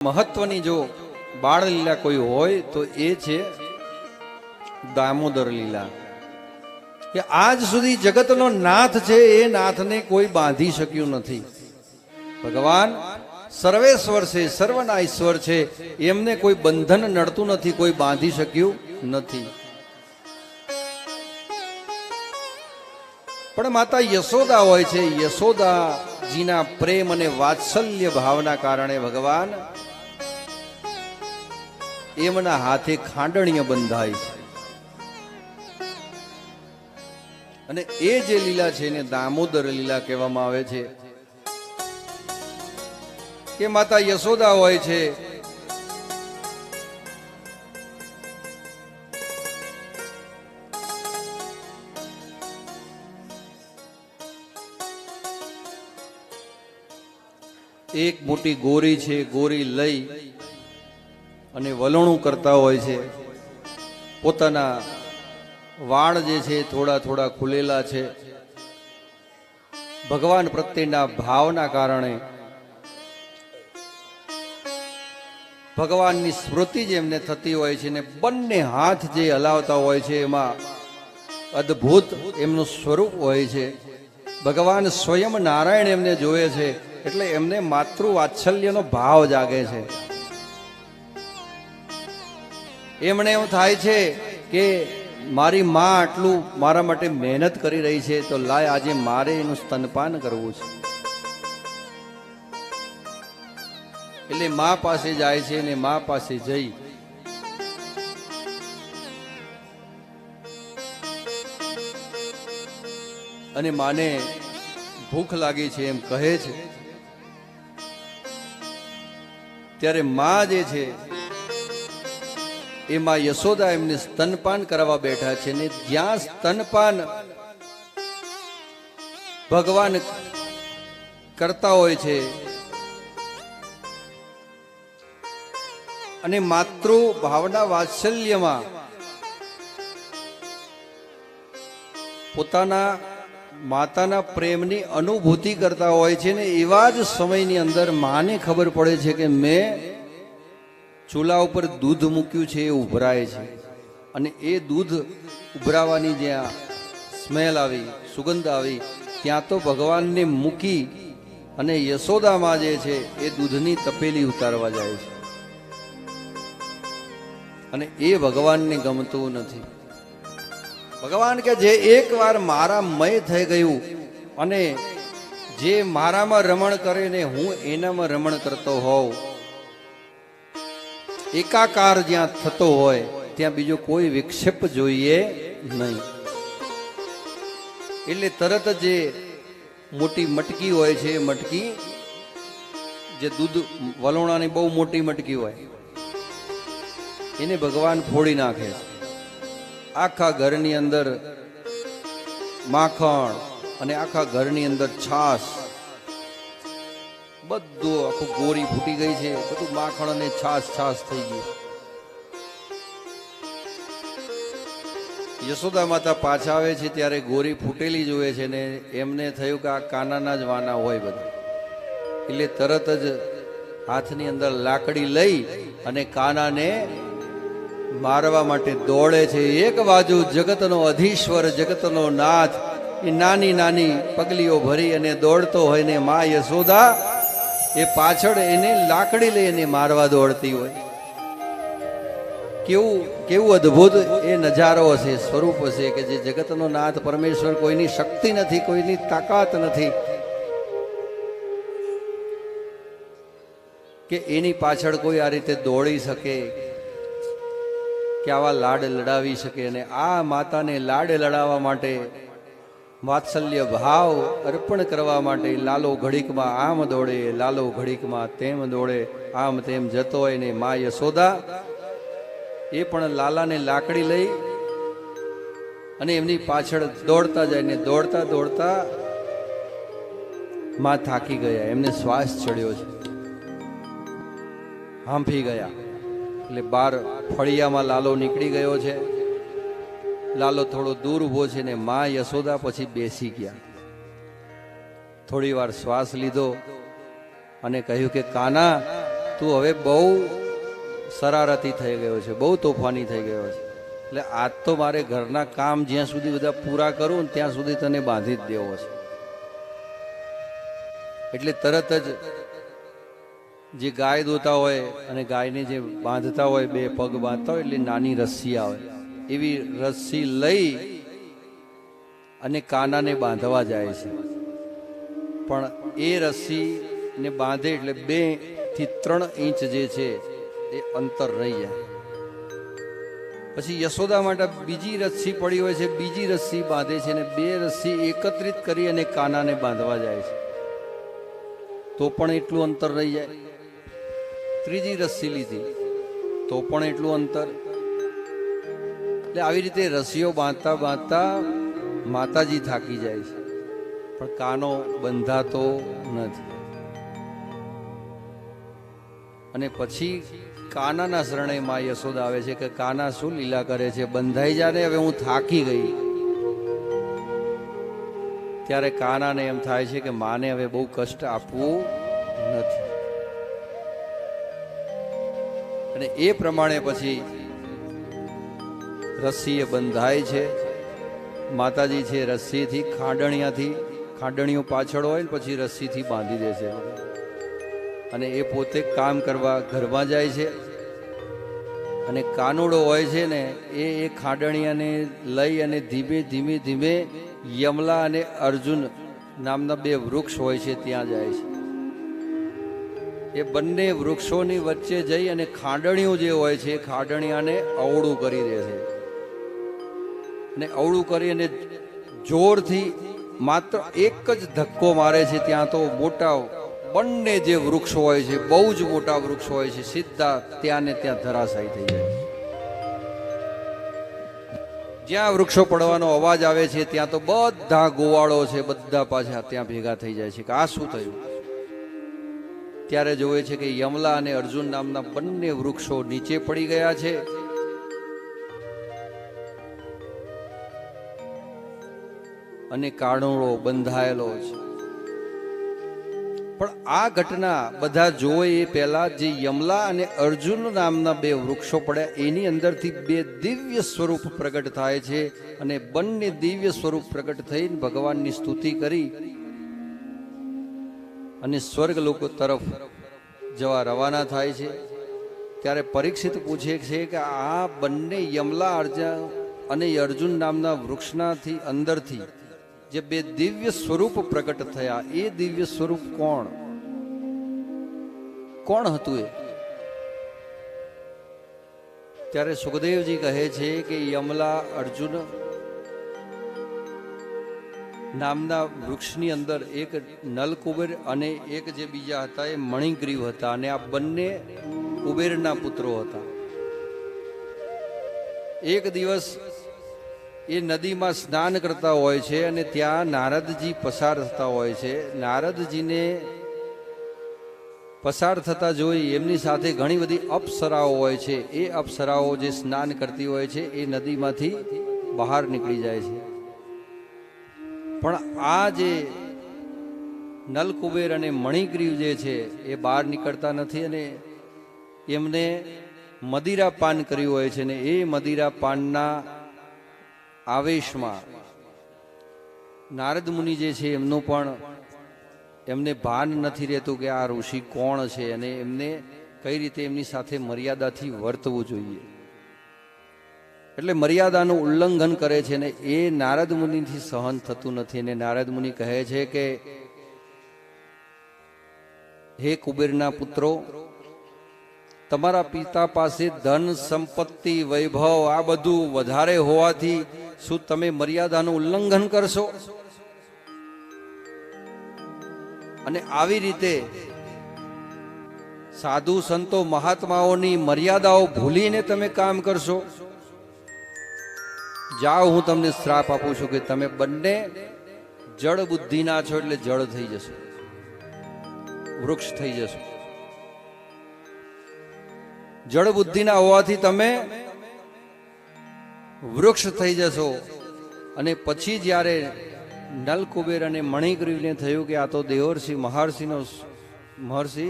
મહત્વની જો બાળ લીલા કોઈ હોય તો એ છે દામોદર લીલા. કે આજ સુધી જગતનો નાથ છે, એ નાથને કોઈ બાંધી શક્યું નથી. ભગવાન સર્વેશ્વર છે, સર્વના ઈશ્વર છે, એમને કોઈ બંધન નડતું નથી, કોઈ બાંધી શક્યું નથી. પણ માતા યશોદા હોય છે, યશોદાજીના પ્રેમ અને વાત્સલ્ય ભાવના કારણે ભગવાન એમના હાથે ખાંડણીય બંધાય છે. અને એ જે લીલા છે એને દામોદર લીલા કહેવામાં આવે છે. કે માતા યશોદા હોય છે એક મોટી ગોરી છે, ગોરી લઈ અને વલણું કરતા હોય છે. પોતાના વાળ જે છે થોડા થોડા ખુલેલા છે. ભગવાન પ્રત્યેના ભાવના કારણે ભગવાનની સ્મૃતિ જે એમને થતી હોય છે ને બંને હાથ જે હલાવતા હોય છે એમાં અદ્ભુત એમનું સ્વરૂપ હોય છે. ભગવાન સ્વયં નારાયણ એમને જોવે છે એટલે એમને માતૃ વાત્સલ્યનો ભાવ જાગે છે. એમને એવું થાય છે કે મારી માં આટલું મારા માટે મહેનત કરી રહી છે તો લાય આજે મારે એનું સ્તનપાન કરવું છે. એટલે માં પાસે જાય છે અને માં પાસે જઈ અને માને ભૂખ લાગી છે એમ કહે છે. ત્યારે માં જે છે એમાં યશોદા એમને સ્તનપાન કરવા બેઠા છે ને જ્યાં સ્તનપાન ભગવાન કરતા હોય છે અને માતૃ ભાવના વાત્સલ્યમાં પોતાના માતાના પ્રેમની અનુભૂતિ કરતા હોય છે ને એવા જ સમયની અંદર માને ખબર પડે છે કે મેં ચૂલા ઉપર દૂધ મૂક્યું છે એ ઉભરાય છે. અને એ દૂધ ઉભરાવાની જ્યાં સ્મેલ આવી, સુગંધ આવી, ત્યાં તો ભગવાનને મૂકી અને યશોદામાં જે છે એ દૂધની તપેલી ઉતારવા જાય છે. અને એ ભગવાનને ગમતું નથી. ભગવાન કે જે એકવાર મારા મય થઈ ગયું અને જે મારામાં રમણ કરે ને હું એનામાં રમણ કરતો હોઉં, એકાકાર જ્યાં થતો હોય ત્યાં બીજો કોઈ વિક્ષેપ જોઈએ નહીં. એટલે તરત જે મોટી મટકી હોય છે, મટકી જે દૂધ વલોણાની બહુ મોટી મટકી હોય એને ભગવાન ફોડી નાખે છે. આખા ઘરની અંદર માખણ અને આખા ઘરની અંદર છાશ, બધું આખું ગોરી ફૂટી ગઈ છે, બધું માખણ અને છાશ થઈ ગયું. યશોદા માતા પાછા આવે છે ત્યારે ગોરી ફૂટેલી જોવે છે ને એમને થયું કે આ કાનાના જ વાના હોય બધા. એટલે તરત જ હાથની અંદર લાકડી લઈ અને કાનાને મારવા માટે દોડે છે. એક બાજુ જગતનો અધીશ્વર, જગતનો નાથ એ નાની નાની પગલીઓ ભરી અને દોડતો હોય ને મા યશોદા એ પાછળ એને લાકડી લઈ એને મારવા દોડતી હોય. કેવું અદ્ભુત એ નજારો હશે, સ્વરૂપ હશે કે જે જગતનો નાથ પરમેશ્વર કોઈની શક્તિ નથી, કોઈની તાકાત નથી કે એની પાછળ કોઈ આ રીતે દોડી શકે, કે આવા લાડ લડાવી શકે. અને આ માતાને લાડ લડાવવા માટે, વાત્સલ્ય ભાવ અર્પણ કરવા માટે લાલો ઘડીકમાં આમ દોડે, લાલો ઘડીકમાં તેમ દોડે, આમ તેમ જતો હોય ને મા યશોદા એ પણ લાલાને લાકડી લઈ અને એમની પાછળ દોડતા જાય ને દોડતા દોડતા માં થાકી ગયા, એમને શ્વાસ ચડ્યો છે, હાંફી ગયા. એટલે બાર ફળિયામાં લાલો નીકળી ગયો છે. લાલો થોડો દૂર ઉભો છે ને મા યશોદા પછી બેસી ગયા. થોડી વાર શ્વાસ લીધો અને કહ્યું કે કાના તું હવે બહુ શરારતી થઈ ગયો છે, બહુ તોફાની થઈ ગયો છે, એટલે આજ તો મારે ઘરના કામ જ્યાં સુધી બધા પૂરા કરું ને ત્યાં સુધી તને બાંધી જ દેવો છે. એટલે તરત જ જે ગાય દોતા હોય અને ગાયને જે બાંધતા હોય, બે પગ બાંધતા હોય એટલે નાની રસ્સી આવે, એવી રસ્સી લઈ અને કાનાને બાંધવા જાય છે. પણ એ રસ્સીને બાંધે એટલે 2 થી 3 ઇંચ જે છે એ અંતર રહી જાય. પછી યશોદા માટે બીજી રસ્સી પડી હોય છે, બીજી રસ્સી બાંધે છે અને 2 રસ્સી એકત્રિત કરી અને કાનાને બાંધવા જાય છે, તો પણ એટલું અંતર રહી જાય. ત્રીજી રસ્સી લીધી તો પણ એટલું અંતર. એટલે આવી રીતે રસ્સીઓ બાંધતા બાંધતા માતાજી થાકી જાય છે, પણ કાનો બંધાતો નથી. અને પછી કાનાના શરણે માં યશોદા આવે છે કે કાના શું લીલા કરે છે, બંધાઈ જા ને, હવે હું થાકી ગઈ. ત્યારે કાનાને એમ થાય છે કે માને હવે બહુ કષ્ટ આપવું નથી. અને એ પ્રમાણે પછી રસ્સીએ બંધાય છે. માતાજી છે રસ્સીથી ખાંડણીઓ પાછળ હોય ને પછી રસ્સીથી બાંધી દે છે. અને એ પોતે કામ કરવા ઘરમાં જાય છે. અને કાનુડો હોય છે ને એ ખાંડણીયાને લઈ અને ધીમે ધીમે ધીમે યમલા અને અર્જુન નામના 2 વૃક્ષ હોય છે ત્યાં જાય છે. એ બંને વૃક્ષોની વચ્ચે જઈ અને ખાંડણીઓ જે હોય છે ખાંડણીયાને અવળું કરી દે છે. અને અવળું કરી અને જોરથી માત્ર એક જ ધક્કો મારે છે. ત્યાં તો મોટા બંને જે વૃક્ષો હોય છે, બહુ જ મોટા વૃક્ષો હોય છે, સીધા ત્યાં ને ત્યાં ધરાશાયી થઈ જાય. જ્યાં વૃક્ષો પડવાનો અવાજ આવે છે ત્યાં તો બધા ગોવાળો છે, બધા પાછા ત્યાં ભેગા થઈ જાય છે કે આ શું થયું. ત્યારે જોવે છે કે યમલા અને અર્જુન નામના બંને વૃક્ષો નીચે પડી ગયા છે. અને કાનુડો બંધાયેલો છે. પણ આ ઘટના બધા જોવે એ પહેલા જે યમલા અને અર્જુન નામના 2 વૃક્ષો પડ્યા એની અંદરથી 2 દિવ્ય સ્વરૂપ પ્રગટ થાય છે. અને બંને દિવ્ય સ્વરૂપ પ્રગટ થઈને ભગવાનની સ્તુતિ કરી અને સ્વર્ગ લોકો તરફ જવા રવાના થાય છે. ત્યારે પરીક્ષિત પૂછે છે કે આ બંને યમલા અને અર્જુન નામના વૃક્ષનાથી અંદરથી જે 2 દિવ્ય સ્વરૂપ પ્રગટ થયા એ દિવ્ય સ્વરૂપ કોણ હતું એ? ત્યારે સુખદેવજી કહે છે કે યમલા અર્જુન નામના વૃક્ષની અંદર એક નલકુબેર અને એક જે બીજા હતા એ મણિગ્રીવ હતા. અને આ બંને કુબેરના પુત્રો હતા. એક દિવસ એ નદીમાં સ્નાન કરતા હોય છે અને ત્યાં નારદજી પસાર થતા હોય છે. નારદજીને પસાર થતા જોઈ એમની સાથે ઘણી બધી અપ્સરાઓ હોય છે. એ અપ્સરાઓ જે સ્નાન કરતી હોય છે એ નદીમાંથી બહાર નીકળી જાય છે. પણ આ જે નલકુબેર અને મણિગ્રીવ જે છે એ બહાર નીકળતા નથી અને એમને મદિરા પાન કર્યું હોય છે. ને એ મદિરા પાનના આવેશમાં નારદ મુનિ જે છે એમનું પણ એમને ભાન નથી રહેતું કે આ ઋષિ કોણ છે અને એમને કઈ રીતે એમની સાથે મર્યાદાથી વર્તવું જોઈએ. એટલે મર્યાદાનું ઉલ્લંઘન કરે છે ને એ નારદ મુનિથી સહન થતું નથી. અને નારદ મુનિ કહે છે કે હે કુબેરના પુત્રો, તમારા પિતા પાસે ધન સંપત્તિ વૈભવ આ બધું વધારે હોવાથી શું તમે મર્યાદાનું ઉલ્લંઘન કરશો? અને આવી રીતે સાધુ સંતો મહાત્માઓની મર્યાદાઓ ભૂલીને તમે કામ કરશો? જાઓ, હું તમને શ્રાપ આપું છું કે તમે બંને જળ બુદ્ધિના છો, એટલે જળ થઈ જશો, વૃક્ષ થઈ જશો. જળ બુદ્ધિના હોવાથી તમે વૃક્ષ થઈ જશો. અને પછી જ્યારે નલકુબેર અને મણિગ્રીવને થયું કે આ તો દેવર્ષિ મહર્ષિ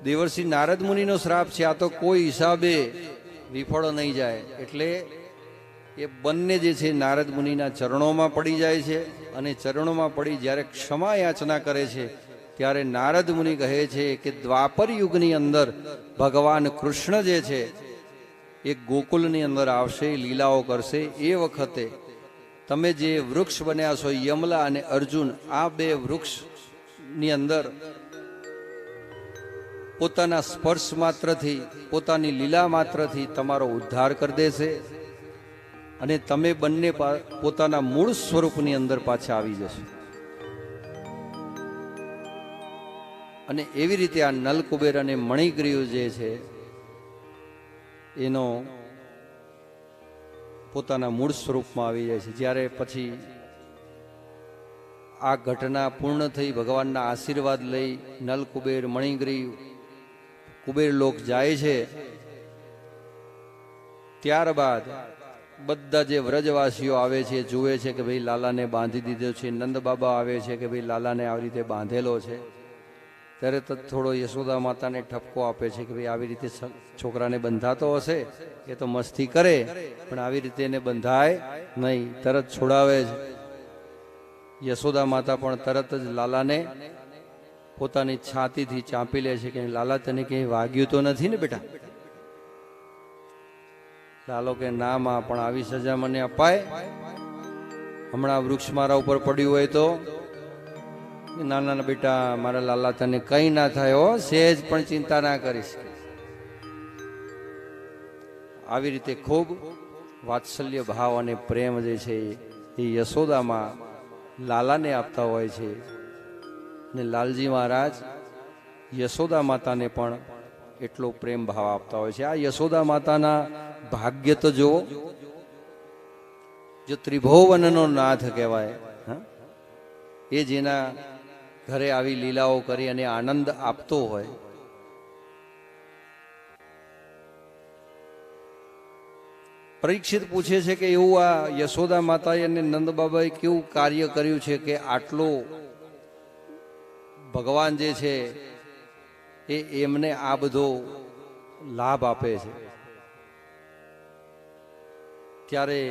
દેવર્ષિ નારદ મુનિનો શ્રાપ છે, આ તો કોઈ હિસાબે વિફળ નહીં જાય. એટલે એ બંને જે છે નારદ મુનિના ચરણોમાં પડી જાય છે, અને ચરણોમાં પડી જ્યારે ક્ષમા યાચના કરે છે ત્યારે નારદ મુનિ કહે છે કે દ્વાપર યુગની અંદર ભગવાન કૃષ્ણ જે છે એ ગોકુલની અંદર આવશે, લીલાઓ કરશે. એ વખતે તમે જે વૃક્ષ બન્યા છો યમલા અને અર્જુન, આ બે વૃક્ષની અંદર પોતાના સ્પર્શ માત્રથી, પોતાની લીલા માત્રથી તમારો ઉદ્ધાર કરી દેશે, અને તમે બંને પોતાના મૂળ સ્વરૂપની અંદર પાછા આવી જશે. અને એવી રીતે આ નલકુબેર અને મણિગ્રીવ જે છે એનો પોતાના મૂળ સ્વરૂપમાં આવી જાય છે. જ્યારે પછી આ ઘટના પૂર્ણ થઈ, ભગવાનના આશીર્વાદ લઈ નલકુબેર મણિગ્રીવ કુબેર લોક જાય છે, ત્યારબાદ બધા જે વ્રજવાસીઓ આવે છે, જુએ છે કે ભાઈ લાલાને બાંધી દીધો છે. નંદ બાબા આવે છે કે ભાઈ લાલાને આવી રીતે બાંધેલો છે. ત્યારે તો થોડો યશોદા માતાને ઠપકો આપે છે કે ભાઈ આવી રીતે છોકરાને બંધાતો હશે, એ તો મસ્તી કરે, પણ આવી રીતે એને બંધાય નહીં, તરત છોડાવે છે. યશોદા માતા પણ તરત જ લાલાને પોતાની છાતીથી ચાંપી લે છે કે લાલા તને ક્યાંય વાગ્યું તો નથી ને બેટા? લાલો કે ના માં, પણ આવી સજા મને અપાય? હમણાં વૃક્ષ મારા ઉપર પડ્યું હોય તો? ના ના બેટા, મારા લાલા તને કઈ ના થાય હો, સહેજ પણ ચિંતા ના કરીશ. આવી રીતે ખૂબ વાત્સલ્ય ભાવ અને પ્રેમ જે છે એ યશોદામાં લાલાને આપતા હોય છે. અને લાલજી મહારાજ યશોદા માતાને પણ એટલો પ્રેમ ભાવ આપતા હોય છે. આ યશોદા માતાના ભાગ્ય તો જુઓ, જો ત્રિભુવનનો નાથ કહેવાય, એ જેના ઘરે આવી લીલાઓ કરી અને આનંદ આપતો હોય. પરીક્ષિત પૂછે છે કે એવું આ યશોદા માતાએ અને નંદ બાબાએ કેવું કાર્ય કર્યું છે કે આટલો ભગવાન જે છે એ એમને આ બધો લાભ આપે છે? ત્યારે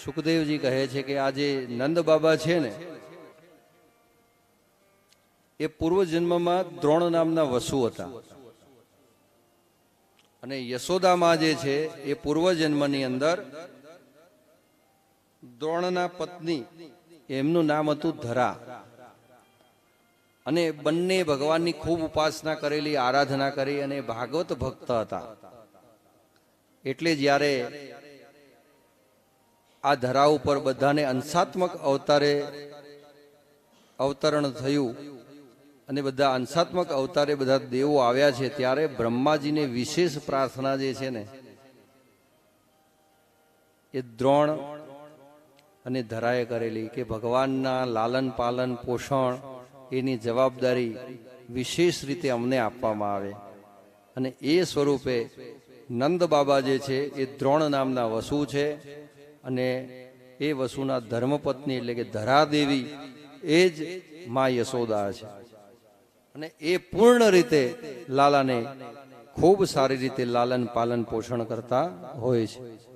સુખદેવજી કહે છે કે આ જે નંદ બાબા છે ને, એ પૂર્વજન્મમાં દ્રોણ નામના વસુ હતા, અને યશોદામાં જે છે એ પૂર્વજન્મની અંદર દ્રોણના પત્ની, એમનું નામ હતું ધરા, અને બંને ભગવાનની ખૂબ ઉપાસના કરેલી, આરાધના કરી, અને ભાગવત ભક્ત હતા. એટલે જ્યારે આ ધરા ઉપર બધાને અંશાત્મક અવતરણ થયું, અને બધા અંશાત્મક અવતારે બધા દેવો આવ્યા છે, ત્યારે બ્રહ્માજીને વિશેષ પ્રાર્થના જે છે ને એ દ્રોણ અને ધરાએ કરેલી કે ભગવાનના લાલન પાલન પોષણ એની જવાબદારી વિશેષ રીતે અમને આપવામાં આવે. અને એ સ્વરૂપે નંદ બાબા જે છે એ દ્રોણ નામના વસુ છે, અને એ વસુના ધર્મપત્ની એટલે કે ધરાદેવી એ જ માં યશોદા છે. અને એ પૂર્ણ રીતે લાલાને ખૂબ સારી રીતે લાલન પાલન પોષણ કરતા હોય છે.